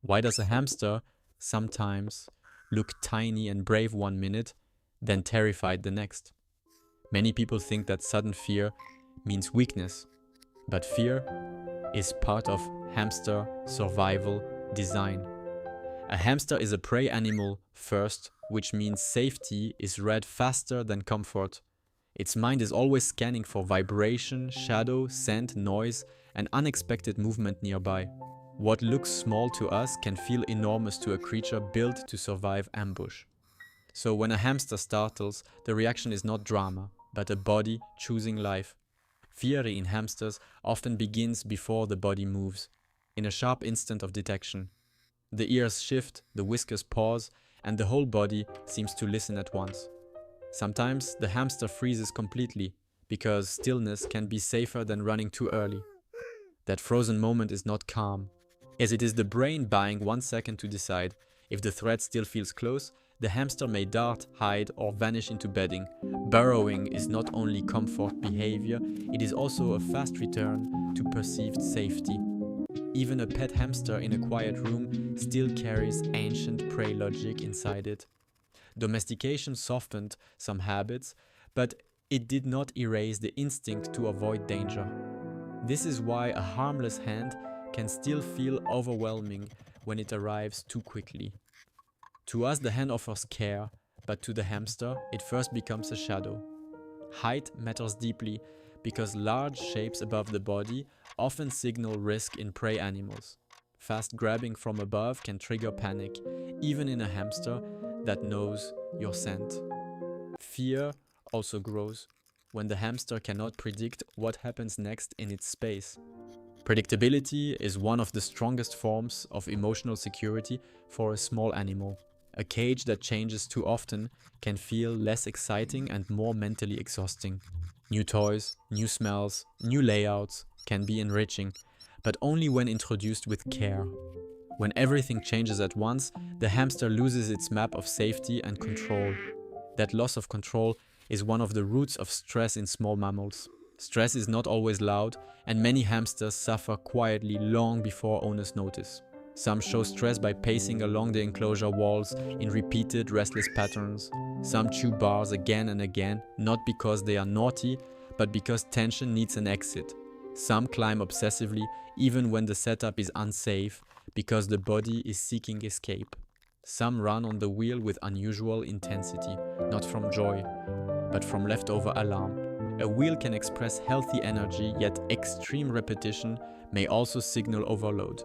Why does a hamster sometimes look tiny and brave one minute, then terrified the next? Many people think that sudden fear means weakness, but fear is part of hamster survival design. A hamster is a prey animal first, which means safety is read faster than comfort. Its mind is always scanning for vibration, shadow, scent, noise, and unexpected movement nearby. What looks small to us can feel enormous to a creature built to survive ambush. So when a hamster startles, the reaction is not drama, but a body choosing life. Fear in hamsters often begins before the body moves, in a sharp instant of detection. The ears shift, the whiskers pause, and the whole body seems to listen at once. Sometimes the hamster freezes completely, because stillness can be safer than running too early. That frozen moment is not calm, as it is the brain buying 1 second to decide. If the threat still feels close, the hamster may dart, hide, or vanish into bedding. Burrowing is not only comfort behavior, it is also a fast return to perceived safety. Even a pet hamster in a quiet room still carries ancient prey logic inside it. Domestication softened some habits, but it did not erase the instinct to avoid danger. This is why a harmless hand can still feel overwhelming when it arrives too quickly. To us, the hand offers care, but to the hamster, it first becomes a shadow. Height matters deeply because large shapes above the body often signal risk in prey animals. Fast grabbing from above can trigger panic, even in a hamster that knows your scent. Fear also grows when the hamster cannot predict what happens next in its space. Predictability is one of the strongest forms of emotional security for a small animal. A cage that changes too often can feel less exciting and more mentally exhausting. New toys, new smells, new layouts can be enriching, but only when introduced with care. When everything changes at once, the hamster loses its map of safety and control. That loss of control is one of the roots of stress in small mammals. Stress is not always loud, and many hamsters suffer quietly long before owners notice. Some show stress by pacing along the enclosure walls in repeated restless patterns. Some chew bars again and again, not because they are naughty, but because tension needs an exit. Some climb obsessively even when the setup is unsafe, because the body is seeking escape. Some run on the wheel with unusual intensity, not from joy, but from leftover alarm. A wheel can express healthy energy, yet extreme repetition may also signal overload.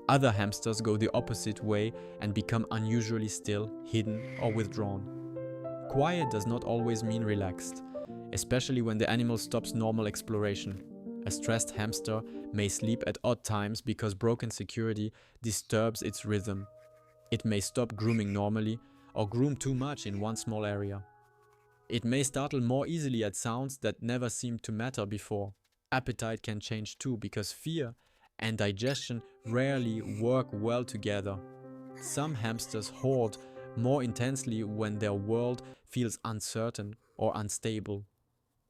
Other hamsters go the opposite way and become unusually still, hidden, or withdrawn. Quiet does not always mean relaxed, especially when the animal stops normal exploration. A stressed hamster may sleep at odd times because broken security disturbs its rhythm. It may stop grooming normally or groom too much in one small area. It may startle more easily at sounds that never seemed to matter before. Appetite can change too because fear and digestion rarely work well together. Some hamsters hoard more intensely when their world feels uncertain or unstable.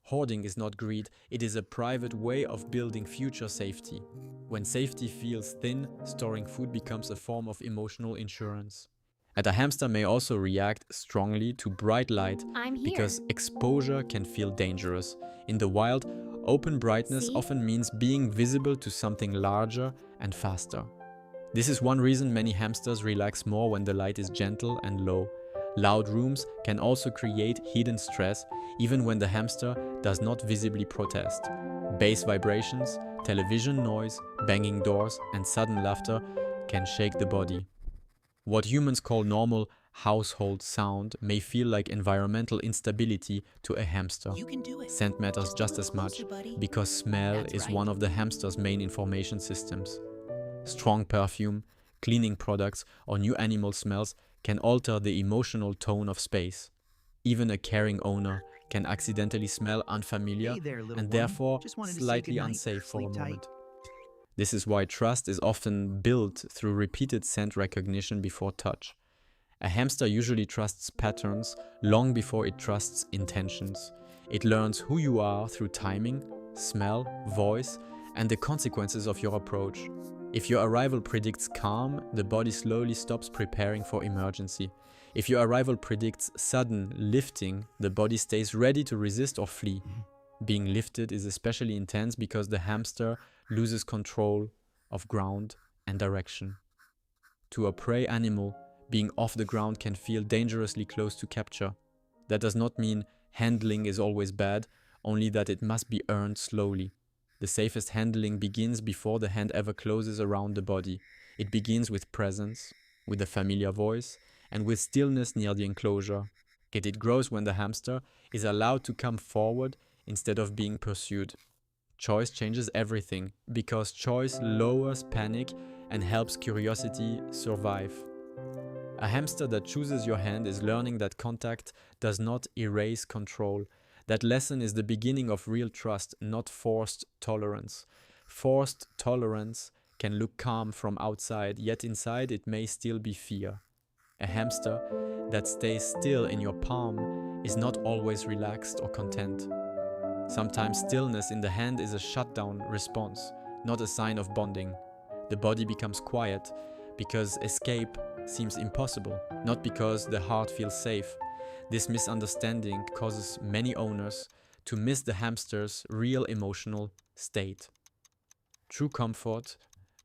Hoarding is not greed, it is a private way of building future safety. When safety feels thin, storing food becomes a form of emotional insurance. And a hamster may also react strongly to bright light I'm here. because exposure can feel dangerous. In the wild, open brightness See? often means being visible to something larger and faster. This is one reason many hamsters relax more when the light is gentle and low. Loud rooms can also create hidden stress, even when the hamster does not visibly protest. Bass vibrations, television noise, banging doors, and sudden laughter can shake the body. What humans call normal household sound may feel like environmental instability to a hamster. You can do it. Scent matters Just a just little as much closer, buddy. because smell That's is right. one of the hamster's main information systems. Strong perfume, cleaning products, or new animal smells can alter the emotional tone of space. Even a caring owner can accidentally smell unfamiliar Hey there, little and one. therefore Just wanted to say slightly goodnight. unsafe for a Sleep tight. moment. This is why trust is often built through repeated scent recognition before touch. A hamster usually trusts patterns long before it trusts intentions. It learns who you are through timing, smell, voice, and the consequences of your approach. If your arrival predicts calm, the body slowly stops preparing for emergency. If your arrival predicts sudden lifting, the body stays ready to resist or flee. Being lifted is especially intense because the hamster loses control of ground and direction. To a prey animal, being off the ground can feel dangerously close to capture. That does not mean handling is always bad, only that it must be earned slowly. The safest handling begins before the hand ever closes around the body. It begins with presence, with a familiar voice, and with stillness near the enclosure. Yet it grows when the hamster is allowed to come forward instead of being pursued. Choice changes everything, because choice lowers panic and helps curiosity survive. A hamster that chooses your hand is learning that contact does not erase control. That lesson is the beginning of real trust, not forced tolerance. Forced tolerance can look calm from outside, yet inside it may still be fear. A hamster that stays still in your palm is not always relaxed or content. Sometimes stillness in the hand is a shutdown response, not a sign of bonding. The body becomes quiet because escape seems impossible, not because the heart feels safe. This misunderstanding causes many owners to miss the hamster's real emotional state. True comfort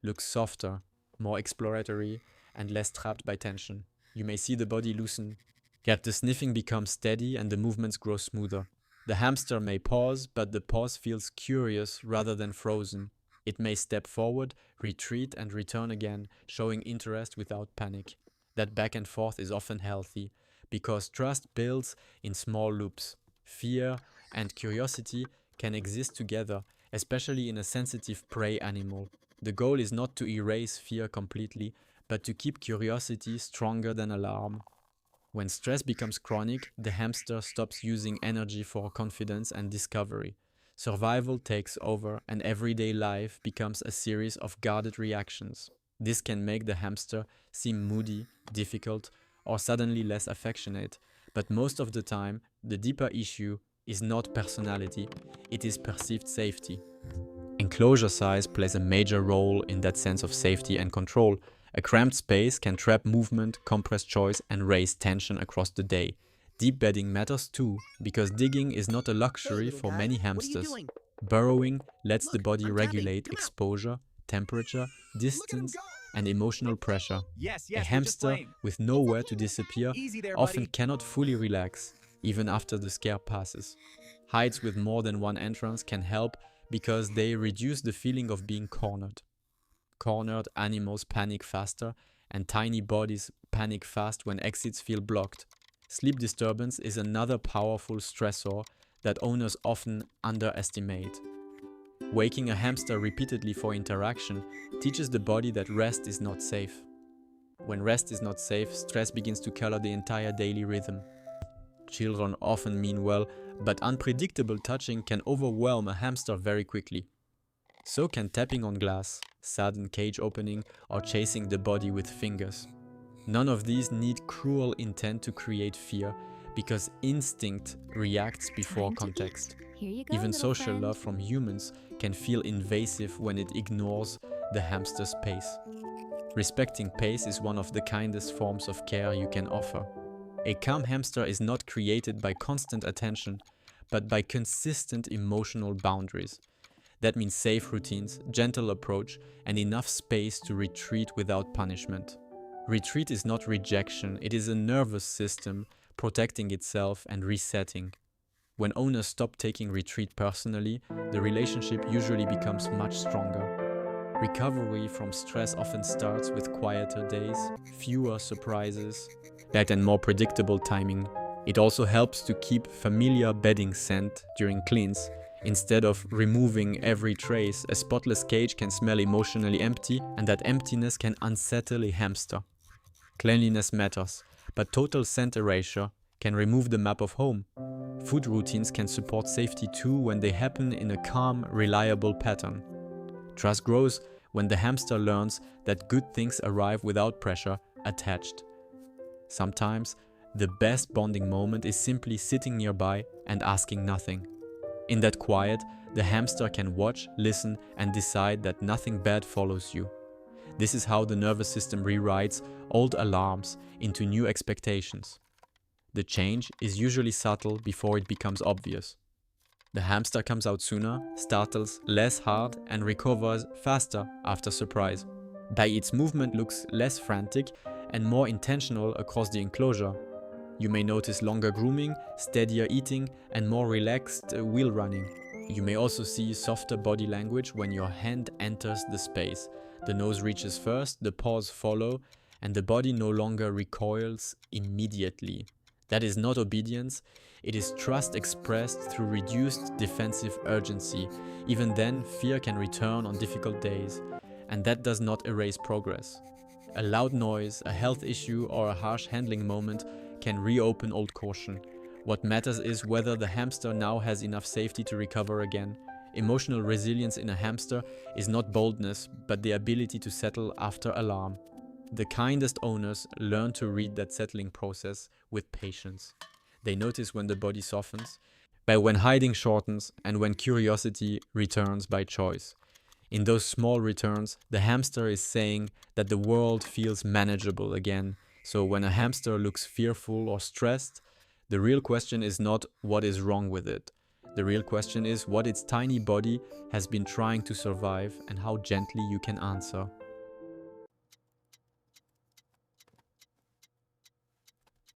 looks softer, more exploratory, and less trapped by tension. You may see the body loosen, yet the sniffing becomes steady and the movements grow smoother. The hamster may pause, but the pause feels curious rather than frozen. It may step forward, retreat, and return again, showing interest without panic. That back and forth is often healthy, because trust builds in small loops. Fear and curiosity can exist together, especially in a sensitive prey animal. The goal is not to erase fear completely, but to keep curiosity stronger than alarm. When stress becomes chronic, the hamster stops using energy for confidence and discovery. Survival takes over, and everyday life becomes a series of guarded reactions. This can make the hamster seem moody, difficult, or suddenly less affectionate, but most of the time, the deeper issue is not personality, it is perceived safety. Enclosure size plays a major role in that sense of safety and control. A cramped space can trap movement, compress choice, and raise tension across the day. Deep bedding matters too, because digging is not a luxury for many hamsters. Burrowing lets the body regulate exposure, temperature, distance, and emotional pressure. A hamster with nowhere to disappear often cannot fully relax, even after the scare passes. Hides with more than one entrance can help because they reduce the feeling of being cornered. Cornered animals panic faster, and tiny bodies panic fast when exits feel blocked. Sleep disturbance is another powerful stressor that owners often underestimate. Waking a hamster repeatedly for interaction teaches the body that rest is not safe. When rest is not safe, stress begins to color the entire daily rhythm. Children often mean well, but unpredictable touching can overwhelm a hamster very quickly. So can tapping on glass, sudden cage opening, or chasing the body with fingers. None of these need cruel intent to create fear, because instinct reacts before context. Even social love from humans can feel invasive when it ignores the hamster's pace. Respecting pace is one of the kindest forms of care you can offer. A calm hamster is not created by constant attention, but by consistent emotional boundaries. That means safe routines, gentle approach, and enough space to retreat without punishment. Retreat is not rejection, it is a nervous system protecting itself and resetting. When owners stop taking retreat personally, the relationship usually becomes much stronger. Recovery from stress often starts with quieter days, fewer surprises, and more predictable timing. It also helps to keep familiar bedding scent during cleans. Instead of removing every trace, a spotless cage can smell emotionally empty, and that emptiness can unsettle a hamster. Cleanliness matters, but total scent erasure can remove the map of home. Food routines can support safety too when they happen in a calm, reliable pattern. Trust grows when the hamster learns that good things arrive without pressure attached. Sometimes, the best bonding moment is simply sitting nearby and asking nothing. In that quiet, the hamster can watch, listen, and decide that nothing bad follows you. This is how the nervous system rewrites old alarms into new expectations. The change is usually subtle before it becomes obvious. The hamster comes out sooner, startles less hard, and recovers faster after surprise. Its movement looks less frantic and more intentional across the enclosure. You may notice longer grooming, steadier eating, and more relaxed wheel running. You may also see softer body language when your hand enters the space. The nose reaches first, the paws follow, and the body no longer recoils immediately. That is not obedience, it is trust expressed through reduced defensive urgency. Even then, fear can return on difficult days, and that does not erase progress. A loud noise, a health issue, or a harsh handling moment can reopen old caution. What matters is whether the hamster now has enough safety to recover again. Emotional resilience in a hamster is not boldness, but the ability to settle after alarm. The kindest owners learn to read that settling process with patience. They notice when the body softens, by when hiding shortens, and when curiosity returns by choice. In those small returns, the hamster is saying that the world feels manageable again. So when a hamster looks fearful or stressed, the real question is not what is wrong with it. The real question is what its tiny body has been trying to survive and how gently you can answer.